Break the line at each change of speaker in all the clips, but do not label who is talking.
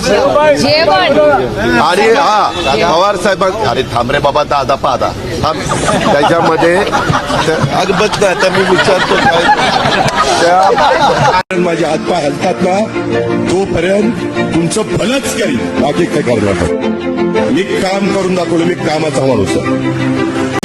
जेवण
आणि पवार साहेब अरे थांब रे बाबा दादा पादा थांब त्याच्यामध्ये अग बस ना आता मी विचारतो काय माझे हातपाय हलतात ना तोपर्यंत तुमचं भलंच करी बाकी काय करणार मी काम करून दाखवलं मी कामाचा माणूस आहे.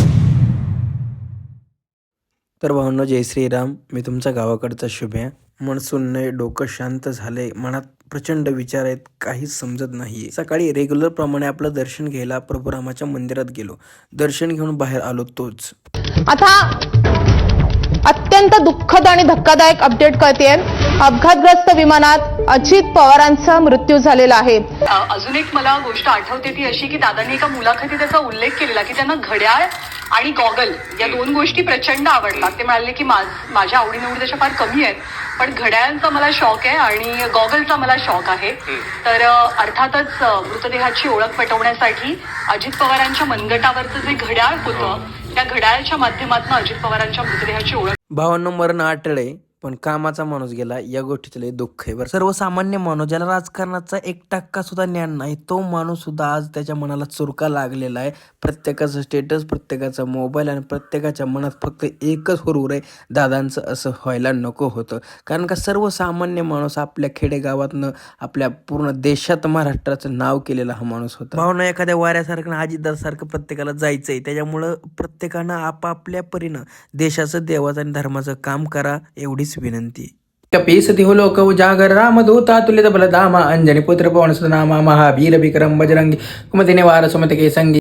तर भावनो जय श्रीराम. मी तुमचा गावाकडचा शुभ्या. मन सुन्नय, डोकं शांत झालंय, मनात प्रचंड विचार आहेत, काहीच समजत नाही. सकाळी रेग्युलर प्रमाणे आपलं दर्शन घ्यायला प्रभुरामाच्या मंदिरात गेलो. दर्शन घेऊन बाहेर आलो तोच.
आता अत्यंत दुःखद आणि धक्कादायक अपडेट कळतेय. अपघातग्रस्त विमानात अजित पवारांचा मृत्यू झालेला आहे.
अजून एक मला गोष्ट आठवते ती अशी की दादांनी एका मुलाखतीत त्याचा उल्लेख केलेला की त्यांना घड्याळ आणि गॉगल या दोन गोष्टी प्रचंड आवडतात. ते म्हणाले की माझ्या आवडीनिवडी त्याच्या फार कमी आहेत, पण घड्याळांचा मला शौक आहे आणि गॉगलचा मला शौक आहे. तर अर्थातच मृतदेहाची ओळख पटवण्यासाठी अजित पवारांच्या मनगटावरचं जे घड्याळ होतं त्या घड्याळाच्या माध्यमातून अजित पवारांच्या मृतदेहाची ओळख.
भावांनो मरण आटळे पण कामाचा माणूस गेला या गोष्टीचं लय दुःख आहे. बरं सर्वसामान्य माणूस ज्याला राजकारणाचा 1% सुद्धा ज्ञान नाही तो माणूस सुद्धा आज त्याच्या मनाला चुरका लागलेला आहे. प्रत्येकाचं स्टेटस, प्रत्येकाचा मोबाईल आणि प्रत्येकाच्या मनात फक्त एकच हुरूर आहे, दादांचं असं व्हायला नको होतं. कारण का सर्वसामान्य माणूस आपल्या खेडेगावातनं आपल्या पूर्ण देशात महाराष्ट्राचं नाव केलेला हा माणूस होता. भावना एखाद्या वाऱ्यासारखं अजितदासारखं प्रत्येकाला जायचंय, त्याच्यामुळं प्रत्येकानं आपापल्या परीनं देशाचं, देवाचं आणि धर्माचं काम करा एवढीच विनंती. कपीसति हो लोक उजागर रामदूता तुल्यबलधामा अंजनी पुत्र पवन सुनामा महावीर विक्रम बजरंगी कुमति निवार सुमति के संगी.